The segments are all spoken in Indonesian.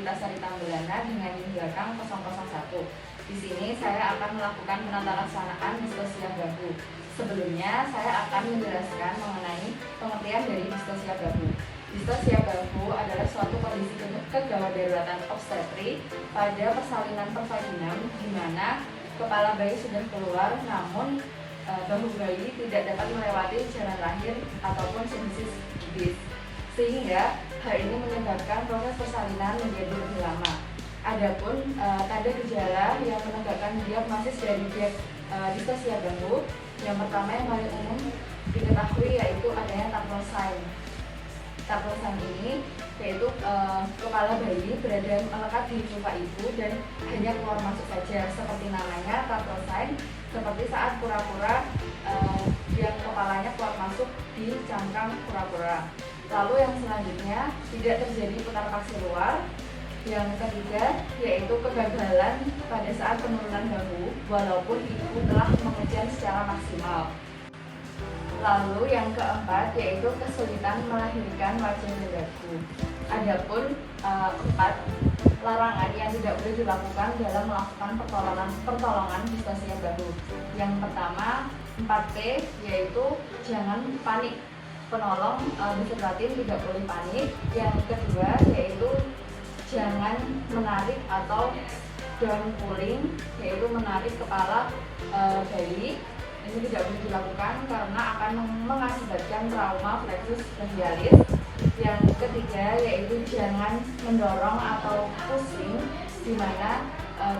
Puspitasari Tambolana dengan NIM belakang 001. Di sini saya akan melakukan penatalaksanaan distosia bahu. Sebelumnya saya akan menjelaskan mengenai pengertian dari distosia bahu. Distosia bahu adalah suatu kondisi kegawat daruratan obstetri pada persalinan pervaginam di mana kepala bayi sudah keluar namun bahu bayi tidak dapat melewati jalan lahir ataupun sinusis bis, sehingga hal ini menyebabkan proses persalinan menjadi lebih lama. Adapun tanda gejala yang menegakkan diagnosis dari distosia bahu, yang pertama yang paling umum diketahui yaitu adanya tactile sign. Tactile sign ini yaitu kepala bayi berada melekat di vulva ibu dan hanya keluar masuk saja, seperti namanya tactile sign, seperti saat kura-kura yang kepalanya keluar masuk di cangkang kura-kura. Lalu yang selanjutnya tidak terjadi putar paksi luar. Yang ketiga yaitu kegagalan pada saat penurunan bahu walaupun ibu telah mengejar secara maksimal. Lalu yang keempat yaitu kesulitan melahirkan wajah dan dagu. Adapun 4 larangan yang tidak boleh dilakukan dalam melakukan pertolongan distosia bahu. Yang pertama 4P yaitu jangan panik. Penolong disertatin tidak boleh panik. Yang kedua yaitu jangan menarik atau down pulling, yaitu menarik kepala bayi. Ini tidak boleh dilakukan karena akan mengakibatkan trauma plexus brachialis. Yang ketiga yaitu jangan mendorong atau pushing, di mana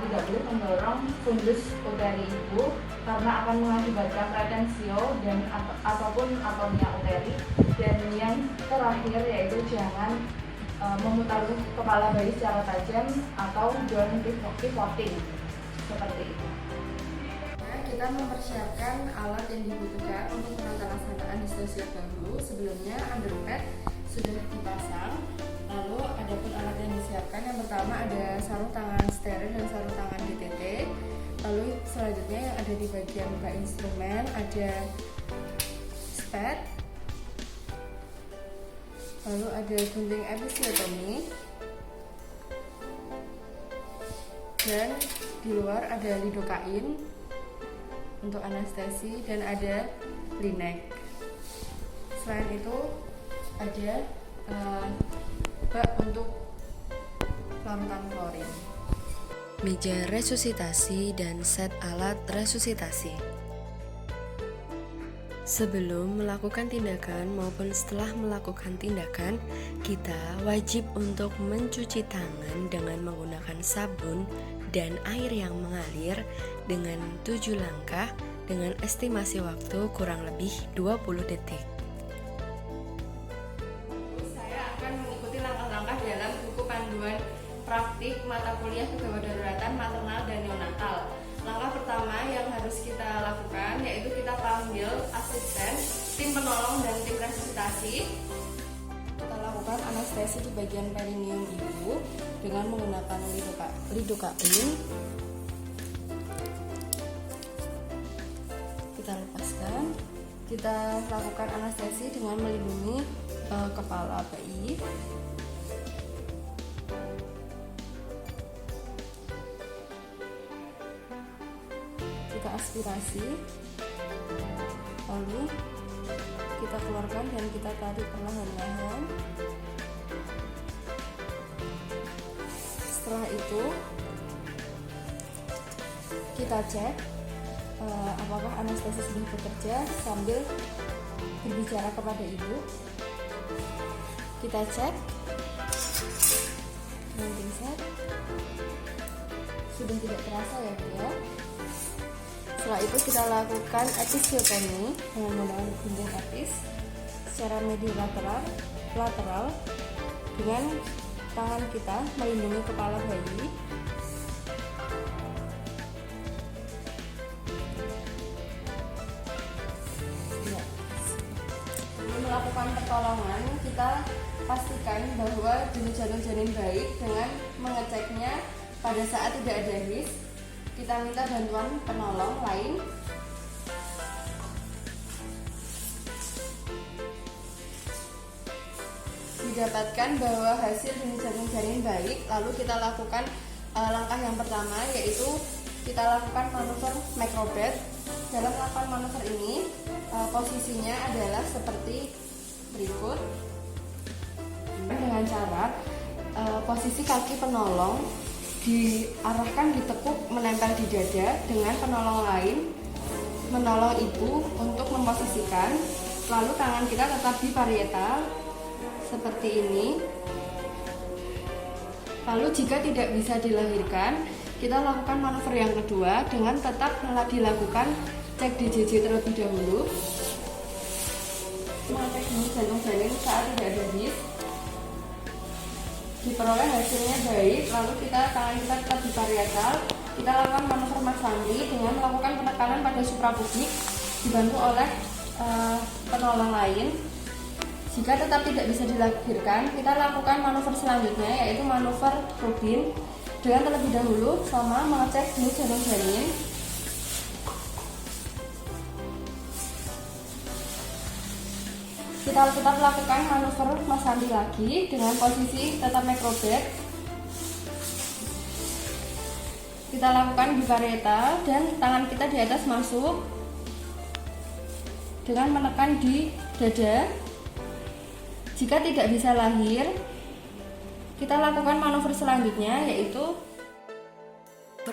tidak boleh mendorong fundus uteri ibu karena akan mengakibatkan retensio dan ataupun atonia uteri. Dan yang terakhir yaitu jangan memutar kepala bayi secara tajam atau down pivoting seperti itu. Kita mempersiapkan alat yang dibutuhkan untuk penatalaksanaan distosia bahu. Sebelumnya underpad sudah dipasang. Lalu ada pun alat yang disiapkan. Yang pertama ada sarung tangan steril dan sarung tangan DTT. Lalu selanjutnya yang ada di bagian buka instrumen ada spad. Lalu ada gunting episiotomi, dan di luar ada lidokain untuk anestesi dan ada linek. Selain itu ada bak untuk larutan klorin, meja resusitasi dan set alat resusitasi. Sebelum melakukan tindakan maupun setelah melakukan tindakan, kita wajib untuk mencuci tangan dengan menggunakan sabun dan air yang mengalir dengan 7 langkah dengan estimasi waktu kurang lebih 20 detik. Saya akan mengikuti langkah-langkah dalam buku panduan praktik mata kuliah kegawat daruratan maternal dan neonatal. Langkah pertama yang harus kita lakukan yaitu kita panggil asisten, tim penolong dan tim resusitasi. Kita lakukan anestesi di bagian perineum ibu dengan menggunakan lidokain. Kita lepaskan. Kita lakukan anestesi dengan melindungi kepala bayi. Kita aspirasi, lalu kita keluarkan dan kita tarik perlahan-lahan. Setelah itu kita cek apakah anestesi sudah bekerja sambil berbicara kepada ibu. Kita cek nanti set sudah tidak terasa ya Bu ya. Setelah itu kita lakukan episiotomi dengan menggunakan gunting epis secara lateral dengan tangan kita melindungi kepala bayi. Ya. Sebelum melakukan pertolongan, kita pastikan bahwa jantung janin baik dengan mengeceknya pada saat tidak ada his. Kita minta bantuan penolong lain. Di didapatkan bahwa hasil jenis janin baik, lalu kita lakukan langkah yang pertama, yaitu kita lakukan manuver macrobed. Dalam melakukan manuver ini, posisinya adalah seperti berikut, dengan cara posisi kaki penolong diarahkan ditekuk menempel di dada, dengan penolong lain menolong ibu untuk memposisikan, lalu tangan kita tetap di parietal seperti ini. Lalu jika tidak bisa dilahirkan, kita lakukan manuver yang kedua dengan tetap dilakukan cek DJJ terlebih dahulu. Mengecek dulu jantung janin saat tidak ada bis. Diperoleh hasilnya baik, lalu tangan kita tetap di parietal. Kita lakukan manuver Masandi dengan melakukan penekanan pada suprapubik dibantu oleh penolong lain. Jika tetap tidak bisa dilahirkan, kita lakukan manuver selanjutnya, yaitu manuver Rubin dengan terlebih dahulu sama mengecek jenis jantung janin. Kita tetap lakukan manuver Masandi lagi dengan posisi tetap macrobed. Kita lakukan di parietal dan tangan kita di atas masuk dengan menekan di dada. Jika tidak bisa lahir, kita lakukan manuver selanjutnya, yaitu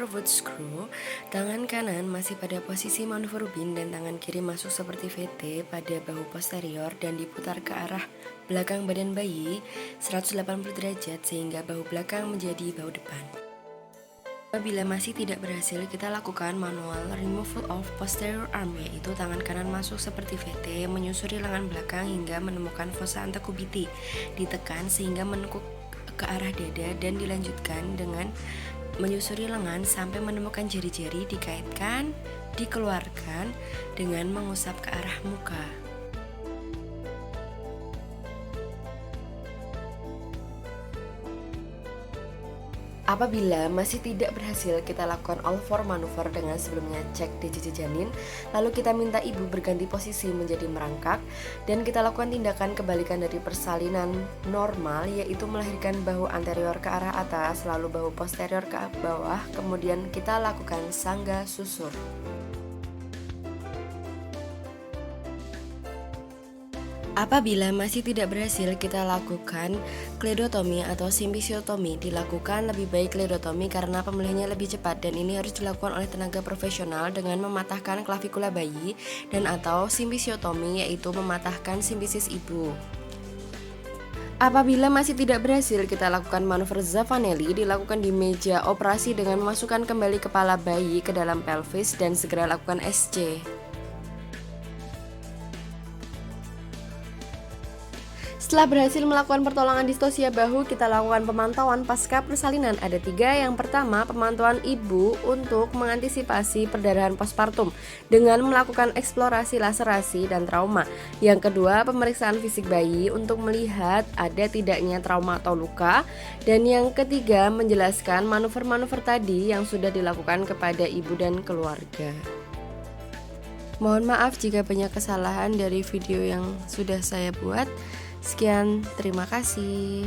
Foot screw. Tangan kanan masih pada posisi manuver Rubin dan tangan kiri masuk seperti VT pada bahu posterior dan diputar ke arah belakang badan bayi 180 derajat sehingga bahu belakang menjadi bahu depan. Apabila masih tidak berhasil, kita lakukan manual removal of posterior arm, yaitu tangan kanan masuk seperti VT, menyusuri lengan belakang hingga menemukan fossa antekubiti, ditekan sehingga menekuk ke arah dada dan dilanjutkan dengan menyusuri lengan sampai menemukan jari-jari, dikaitkan, dikeluarkan dengan mengusap ke arah muka. Apabila masih tidak berhasil, kita lakukan all four manuver dengan sebelumnya cek DJJ janin, lalu kita minta ibu berganti posisi menjadi merangkak dan kita lakukan tindakan kebalikan dari persalinan normal, yaitu melahirkan bahu anterior ke arah atas lalu bahu posterior ke bawah, kemudian kita lakukan sangga susur. Apabila masih tidak berhasil, kita lakukan kledotomi atau simpisiotomi. Dilakukan lebih baik kledotomi karena pemulihannya lebih cepat dan ini harus dilakukan oleh tenaga profesional dengan mematahkan klavikula bayi, dan atau simpisiotomi yaitu mematahkan simpisis ibu. Apabila masih tidak berhasil, kita lakukan manuver Zavanelli, dilakukan di meja operasi dengan memasukkan kembali kepala bayi ke dalam pelvis dan segera lakukan SC. Setelah berhasil melakukan pertolongan distosia bahu, kita lakukan pemantauan pasca persalinan. Ada 3. Yang pertama, pemantauan ibu untuk mengantisipasi perdarahan postpartum dengan melakukan eksplorasi laserasi dan trauma. Yang kedua, pemeriksaan fisik bayi untuk melihat ada tidaknya trauma atau luka. Dan yang ketiga, menjelaskan manuver-manuver tadi yang sudah dilakukan kepada ibu dan keluarga. Mohon maaf jika banyak kesalahan dari video yang sudah saya buat. Sekian, terima kasih.